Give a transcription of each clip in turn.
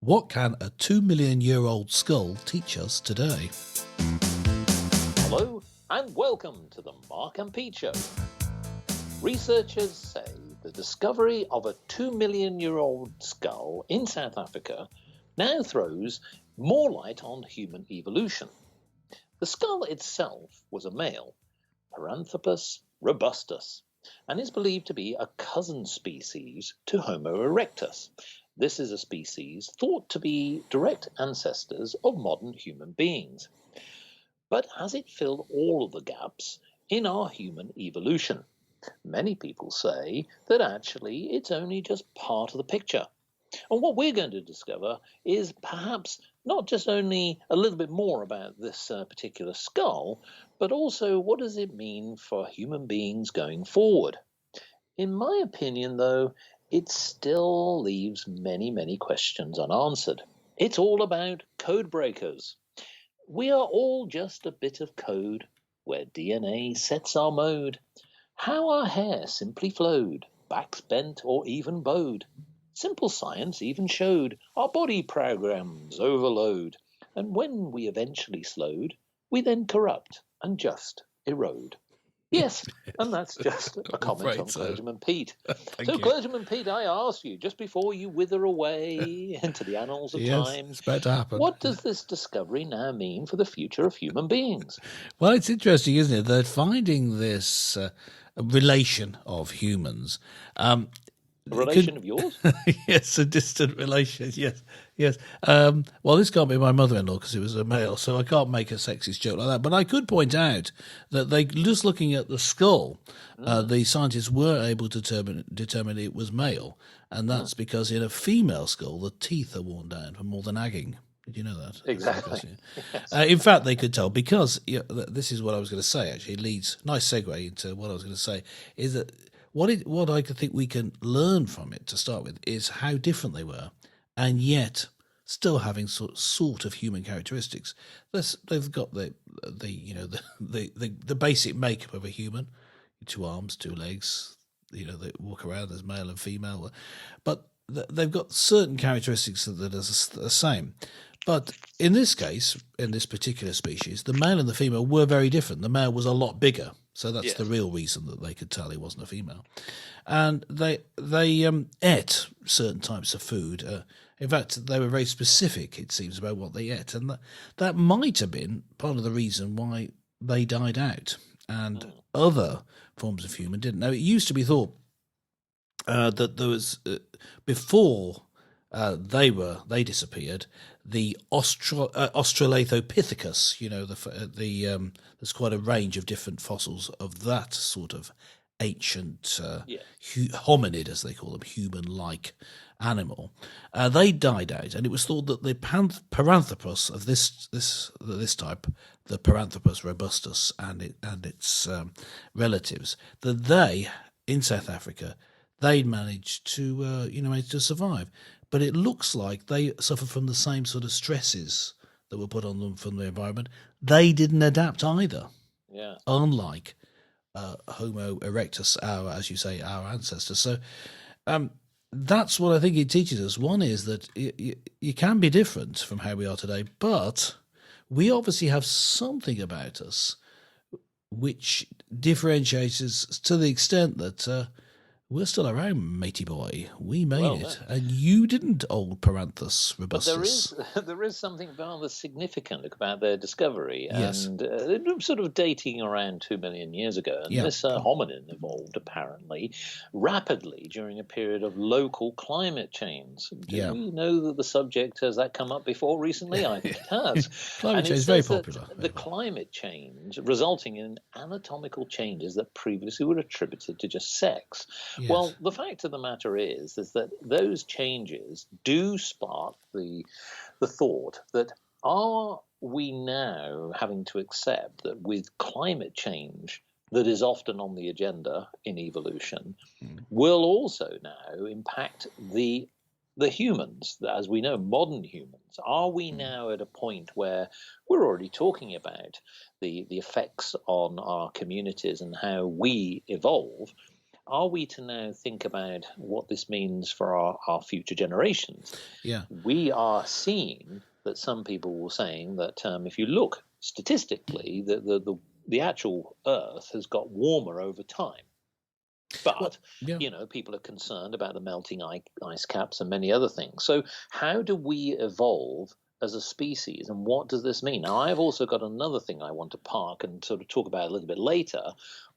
What can a 2 million-year-old skull teach us today? Hello and welcome to the Mark and Pete Show. Researchers say the discovery of a 2 million-year-old skull in South Africa now throws more light on human evolution. The skull itself was a male, Paranthropus robustus, and is believed to be a cousin species to Homo erectus. This is a species thought to be direct ancestors of modern human beings. But has it filled all of the gaps in our human evolution? Many people say that actually it's only just part of the picture. And what we're going to discover is perhaps not just only a little bit more about this particular skull, but also what does it mean for human beings going forward? In my opinion, though, it still leaves many, many questions unanswered. It's all about code breakers. We are all just a bit of code where DNA sets our mode. How our hair simply flowed, backs bent or even bowed. Simple science even showed our body programs overload. And when we eventually slowed, we then corrupt and just erode. Yes, and that's just a comment on Clergyman Pete. So, Clergyman Pete, I ask you, just before you wither away into the annals of time, it's about to happen. What does this discovery now mean for the future of human beings? Well, it's interesting, isn't it? They're finding this relation of humans. A relation of yours? Yes, a distant relation. Yes. Well, this can't be my mother-in-law because it was a male, so I can't make a sexist joke like that. But I could point out that they just looking at the skull, the scientists were able to determine it was male, and that's because in a female skull the teeth are worn down from more than nagging. Did you know that? Exactly. Yes. In fact, they could tell because this is what I was going to say. Actually, it leads nice segue into what I was going to say is that. What I think we can learn from it to start with is how different they were, and yet still having sort of human characteristics. They've got the basic makeup of a human: 2 arms, 2 legs. They walk around as male and female, but they've got certain characteristics that are the same. But in this case, in this particular species, the male and the female were very different. The male was a lot bigger. So that's the real reason that they could tell he wasn't a female. And they ate certain types of food. In fact, they were very specific, it seems, about what they ate. And that might have been part of the reason why they died out. And other forms of human didn't. Now, it used to be thought that there was, before they disappeared, the Australopithecus, there's quite a range of different fossils of that sort of ancient hominid, as they call them, human-like animal. They died out, and it was thought that the Paranthropus of this type, the Paranthropus robustus and its relatives, that they in South Africa they managed to survive. But it looks like they suffer from the same sort of stresses that were put on them from the environment. They didn't adapt either. Yeah. Unlike Homo erectus, our ancestors. So that's what I think it teaches us. One is that you can be different from how we are today, but we obviously have something about us which differentiates us to the extent that we're still around, matey boy. We made it, and you didn't, old Paranthropus robustus. But there is something rather significant about their discovery, and sort of dating around 2 million years ago. And this hominin evolved apparently rapidly during a period of local climate change. Do we know that the subject has that come up before recently? I think it has. Climate change is very popular. The climate change resulting in anatomical changes that previously were attributed to just sex. Yes. Well, the fact of the matter is that those changes do spark the thought that are we now having to accept that with climate change that is often on the agenda in evolution will also now impact the humans, as we know, modern humans. Are we now at a point where we're already talking about the effects on our communities and how we evolve? are we to now think about what this means for our future generations? Yeah. We are seeing that some people were saying that if you look statistically, the actual Earth has got warmer over time. But, Well, yeah. People are concerned about the melting ice caps and many other things. So how do we evolve as a species, and what does this mean? Now, I've also got another thing I want to park and sort of talk about a little bit later,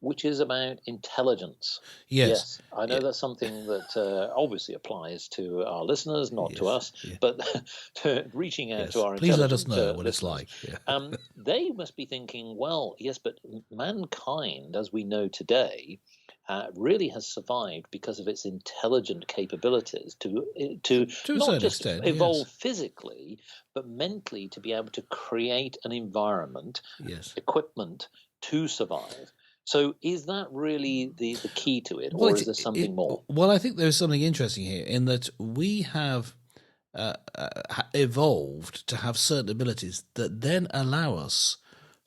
which is about intelligence. Yes. Yes, I know that's something that obviously applies to our listeners, not to Yes. us, Yeah. but to reaching out Yes. to our Please let us intelligent know what it's listeners. like. Yeah. They must be thinking, well, yes, but mankind, as we know today, really has survived because of its intelligent capabilities to To a not certain just extent, evolve yes. physically, but mentally to be able to create an environment, Yes. equipment to survive. So is that really the key to it, Well, or is there something more? well, I think there's something interesting here in that we have evolved to have certain abilities that then allow us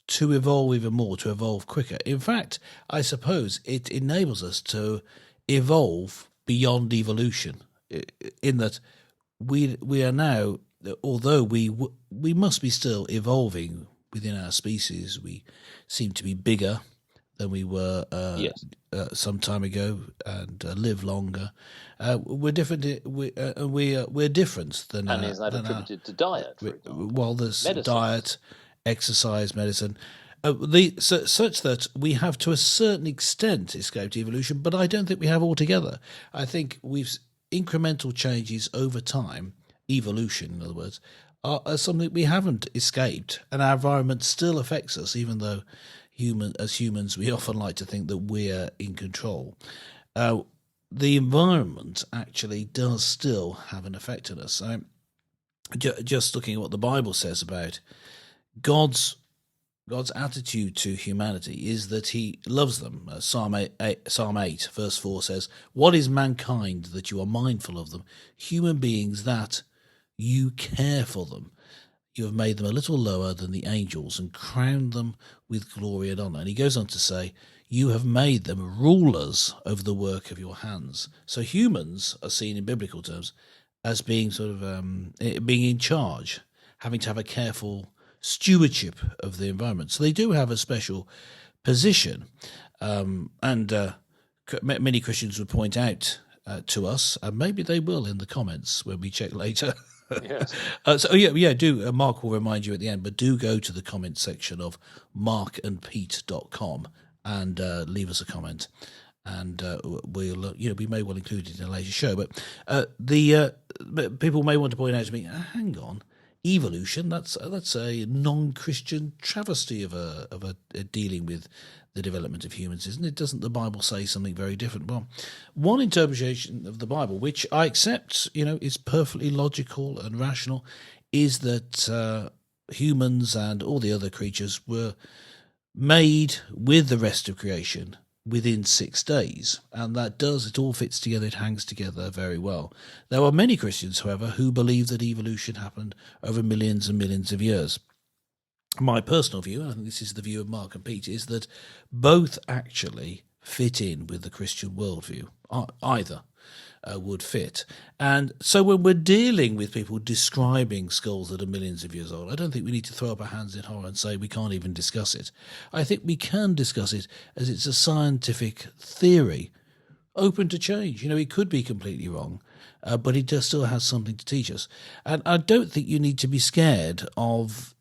to evolve even more, to evolve quicker. In fact, I suppose it enables us to evolve beyond evolution, in that we are now, although we must be still evolving within our species, we seem to be bigger than we were Yes. some time ago and live longer. We're different. We're different than. And is that attributed to diet, for example? Well, there's Medicine. diet, exercise, medicine. Such that we have to a certain extent escaped evolution, but I don't think we have altogether. I think we've incremental changes over time, evolution in other words, are something we haven't escaped, and our environment still affects us, even though as humans we often like to think that we're in control. The environment actually does still have an effect on us. So, just looking at what the Bible says about God's attitude to humanity is that he loves them. Psalm 8, verse 4 says, "What is mankind that you are mindful of them? Human beings that you care for them. You have made them a little lower than the angels and crowned them with glory and honour." And he goes on to say, "You have made them rulers over the work of your hands." So humans are seen in biblical terms as being sort of being in charge, having to have a careful stewardship of the environment. So they do have a special position. Many Christians would point out to us, and maybe they will in the comments when we check later. Yes. Do Mark will remind you at the end, but do go to the comment section of markandpete.com and leave us a comment, and we'll we may well include it in a later show. But people may want to point out to me, hang on, evolution, that's a non-Christian travesty of a dealing with the development of humans, isn't it? Doesn't the Bible say something very different? Well, one interpretation of the Bible, which I accept, is perfectly logical and rational, is that humans and all the other creatures were made with the rest of creation within 6 days, and it all fits together, it hangs together very well. There are many Christians, however, who believe that evolution happened over millions and millions of years. My personal view, and I think this is the view of Mark and Pete, is that both actually fit in with the Christian worldview. Either would fit. And so when we're dealing with people describing skulls that are millions of years old, I don't think we need to throw up our hands in horror and say we can't even discuss it. I think we can discuss it as it's a scientific theory, open to change. It could be completely wrong, but it just still has something to teach us. And I don't think you need to be scared of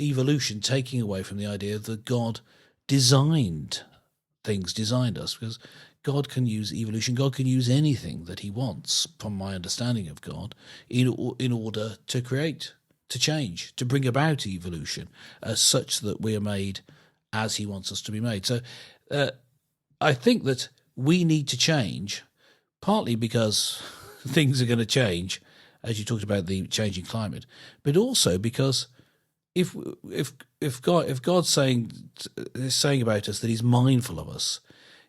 evolution taking away from the idea that God designed us, because God can use evolution. God can use anything that he wants, from my understanding of God, in order to create, to change, to bring about evolution, such that we are made as he wants us to be made. So I think that we need to change, partly because things are going to change, as you talked about the changing climate, but also because if God's saying about us that he's mindful of us,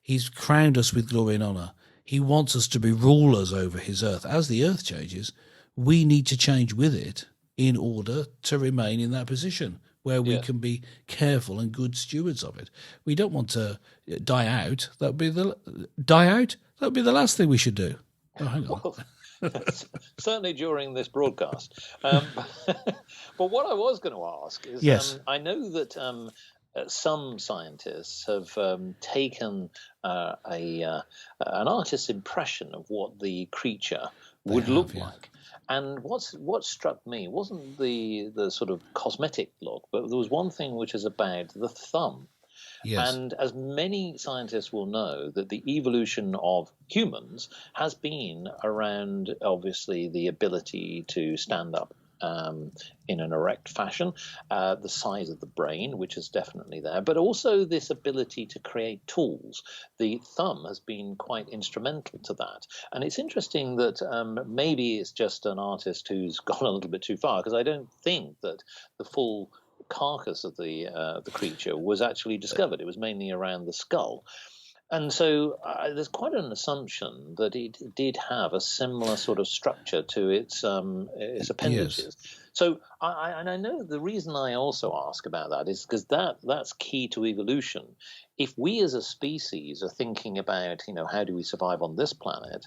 he's crowned us with glory and honour, he wants us to be rulers over his earth. As the earth changes, we need to change with it in order to remain in that position where we can be careful and good stewards of it. We don't want to die out. That would be die out? That would be the last thing we should do. Oh, hang on. Well, certainly during this broadcast. But what I was going to ask is, Yes. I know that some scientists have taken an artist's impression of what the creature would look Yeah. like. And what struck me wasn't the sort of cosmetic look, but there was one thing which is about the thumb. Yes. And as many scientists will know, that the evolution of humans has been around, obviously, the ability to stand up in an erect fashion, the size of the brain, which is definitely there, but also this ability to create tools. The thumb has been quite instrumental to that. And it's interesting that maybe it's just an artist who's gone a little bit too far, because I don't think that the full carcass of the creature was actually discovered. It was mainly around the skull. And so there's quite an assumption that it did have a similar sort of structure to its appendages. Yes. So I know the reason I also ask about that is because that's key to evolution. If we as a species are thinking about, how do we survive on this planet,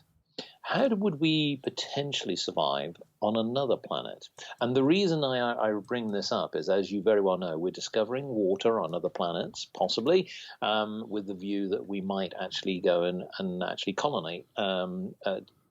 how would we potentially survive on another planet? And the reason I bring this up is, as you very well know, we're discovering water on other planets, possibly, with the view that we might actually go and actually colonize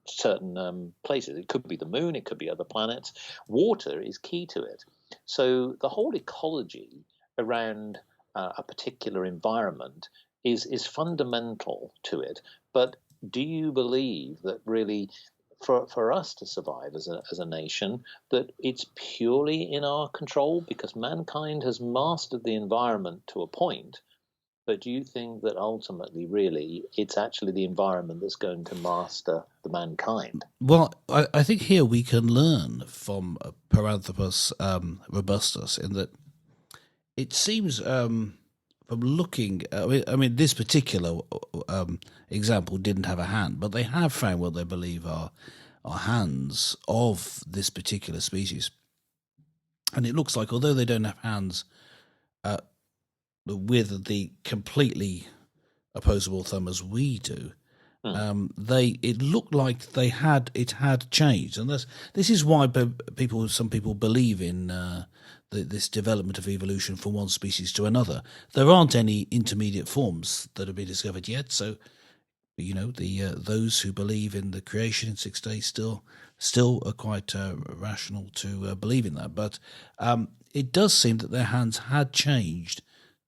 certain places. It could be the moon, it could be other planets. Water is key to it. So the whole ecology around a particular environment is fundamental to it. But do you believe that really for us to survive as a nation, that it's purely in our control? Because mankind has mastered the environment to a point, but do you think that ultimately, really, it's actually the environment that's going to master the mankind? Well, I think here we can learn from Paranthropus robustus in that it seems from looking, I mean, this particular example didn't have a hand, but they have found what they believe are hands of this particular species. And it looks like, although they don't have hands with the completely opposable thumb as we do, it looked like it had changed, and this is why some people believe in this development of evolution from one species to another. There aren't any intermediate forms that have been discovered yet, so those who believe in the creation in 6 days still are quite rational to believe in that. But it does seem that their hands had changed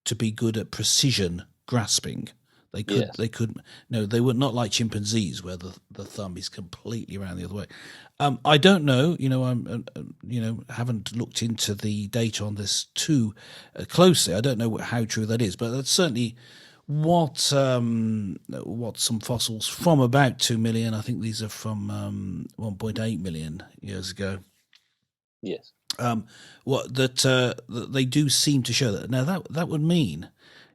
to be good at precision grasping. They were not like chimpanzees where the thumb is completely around the other way. I don't know, haven't looked into the data on this too closely. I don't know how true that is, but that's certainly what some fossils from about 2 million, I think these are from 1.8 million years ago. Yes. That they do seem to show that. Now that would mean,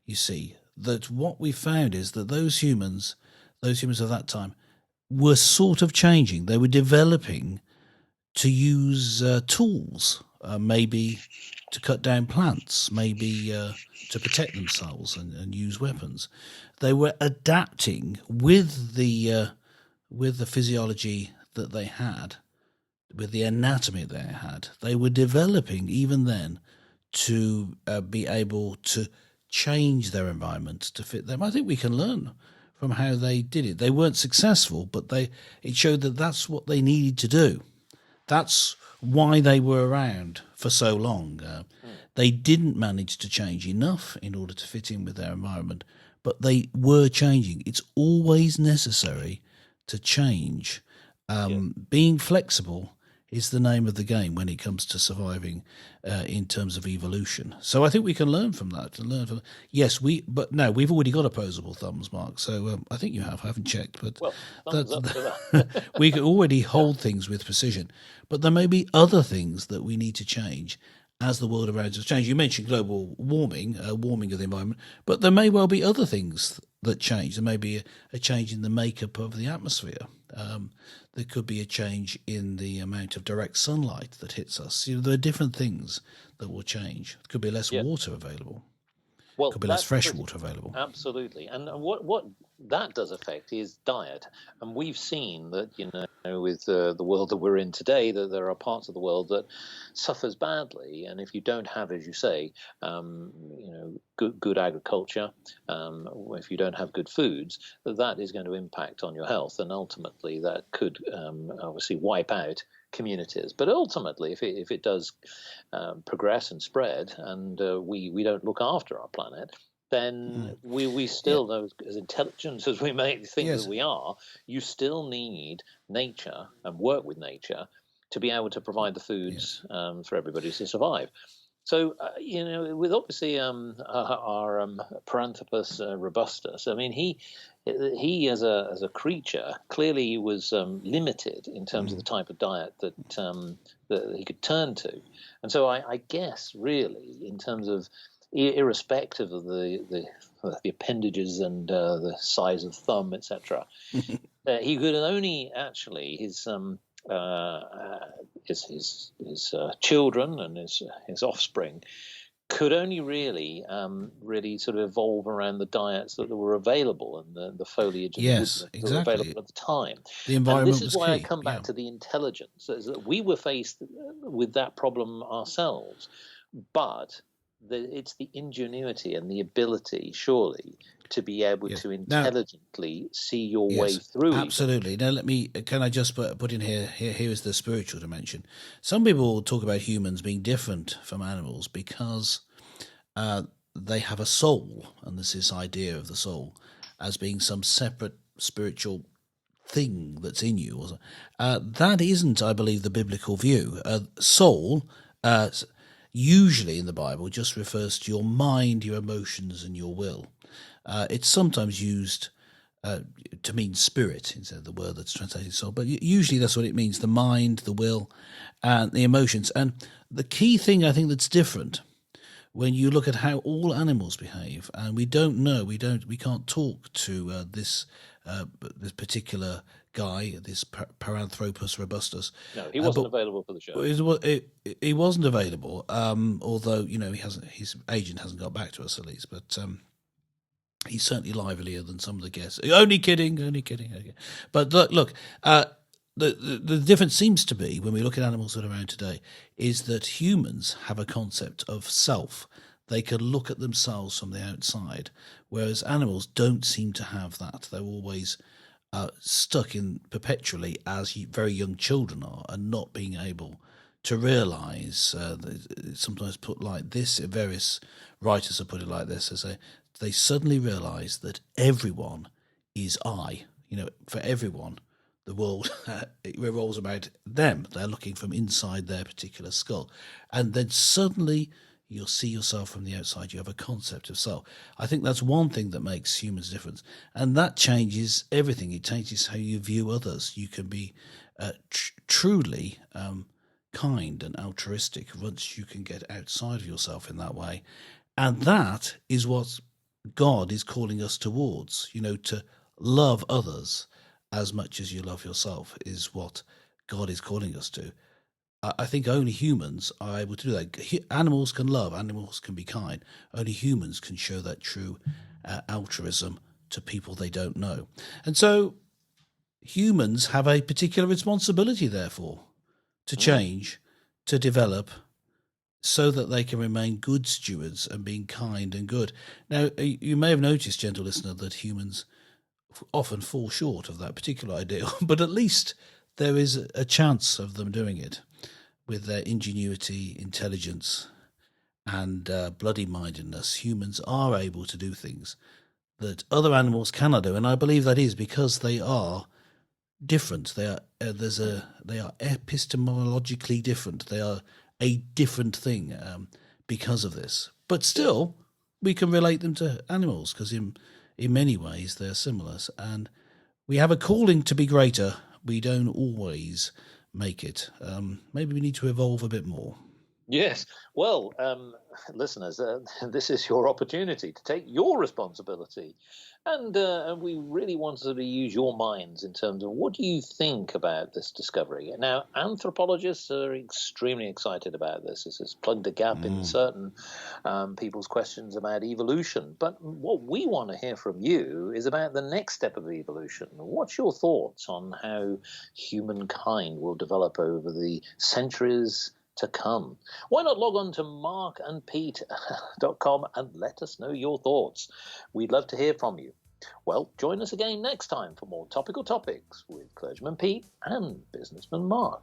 you see, that what we found is that those humans of that time were sort of changing. They were developing to use tools, maybe to cut down plants, maybe to protect themselves and use weapons. They were adapting with the physiology that they had, with the anatomy they had. They were developing even then to be able to change their environment to fit them. I think we can learn from how they did it. They weren't successful, but it showed that that's what they needed to do. That's why they were around for so long. They didn't manage to change enough in order to fit in with their environment, but they were changing. It's always necessary to change. Being flexible is the name of the game when it comes to surviving in terms of evolution. So I think we can learn from that. Yes, but no, we've already got opposable thumbs, Mark. So I think you have. I haven't checked, but thumbs up for that. we can already hold things with precision. But there may be other things that we need to change as the world around us changes. You mentioned global warming, warming of the environment, but there may well be other things that change. There may be a change in the makeup of the atmosphere. There could be a change in the amount of direct sunlight that hits us. There are different things that will change. There could be less water available. Well, Could be less that's fresh pretty, water available. absolutely. And what that does affect is diet. And we've seen that, with the world that we're in today, that there are parts of the world that suffers badly. And if you don't have, as you say, good agriculture, if you don't have good foods, that is going to impact on your health. And ultimately, that could obviously wipe out communities. But ultimately, if it does progress and spread, and we don't look after our planet, then we Yeah. still, as intelligent as we may think that Yes. we are, you still need nature and work with nature to be able to provide the foods Yes. for everybody to survive. So, with obviously our Paranthropus robustus, I mean, he as a creature clearly was limited in terms of the type of diet that he could turn to, and so I guess really in terms of irrespective of the appendages and the size of thumb, etc., he could only actually his children and his offspring could only really sort of evolve around the diets that were available and the foliage and the Yes, woodland that were exactly. available at the time. The And this environment is was why I key. come Yeah. back to the intelligence, is that we were faced with that problem ourselves, but it's the ingenuity and the ability, surely, to be able Yes. to Now, intelligently see your way yes, through even. absolutely. Now, can I just put in here, here is the spiritual dimension. Some people talk about humans being different from animals because they have a soul, and there's this idea of the soul as being some separate spiritual thing that's in you. That isn't, I believe, the biblical view. Soul, usually in the Bible, just refers to your mind, your emotions, and your will. It's sometimes used to mean spirit instead of the word that's translated soul, but usually that's what it means: the mind, the will, and the emotions. And the key thing I think that's different when you look at how all animals behave, and we can't talk to this particular guy, this Paranthropus robustus. No, he wasn't But available for the show. he wasn't available, although his agent hasn't got back to us at least, but. He's certainly livelier than some of the guests. Only kidding, only kidding. Okay. But look, the difference seems to be, when we look at animals that are around today, is that humans have a concept of self. They can look at themselves from the outside, whereas animals don't seem to have that. They're always stuck in perpetually as very young children are, and not being able to realise. Sometimes put like this, various writers have put it like this: they suddenly realise that everyone is I. For everyone, the world it revolves about them. They're looking from inside their particular skull, and then suddenly you'll see yourself from the outside. You have a concept of self. I think that's one thing that makes humans different, and that changes everything. It changes how you view others. You can be truly kind and altruistic once you can get outside of yourself in that way, and that is what God is calling us towards. To love others as much as you love yourself is what God is calling us to. I think only humans are able to do that. Animals can love, animals can be kind. Only humans can show that true altruism to people they don't know. And so humans have a particular responsibility, therefore, to change, to develop, so that they can remain good stewards and being kind and good. Now, you may have noticed, gentle listener, that humans often fall short of that particular ideal, but at least there is a chance of them doing it with their ingenuity, intelligence, and bloody-mindedness. Humans are able to do things that other animals cannot do, and I believe that is because they are different. They are they are epistemologically different. They are a different thing because of this. But still, we can relate them to animals because in many ways they're similar. And we have a calling to be greater. We don't always make it. Maybe we need to evolve a bit more. Yes. Well, listeners, this is your opportunity to take your responsibility. And we really want to use your minds in terms of what do you think about this discovery? Now, anthropologists are extremely excited about this. This has plugged a gap in certain people's questions about evolution. But what we want to hear from you is about the next step of evolution. What's your thoughts on how humankind will develop over the centuries to come? Why not log on to markandpete.com and let us know your thoughts? We'd love to hear from you. Well, join us again next time for more topical topics with Clergyman Pete and Businessman Mark.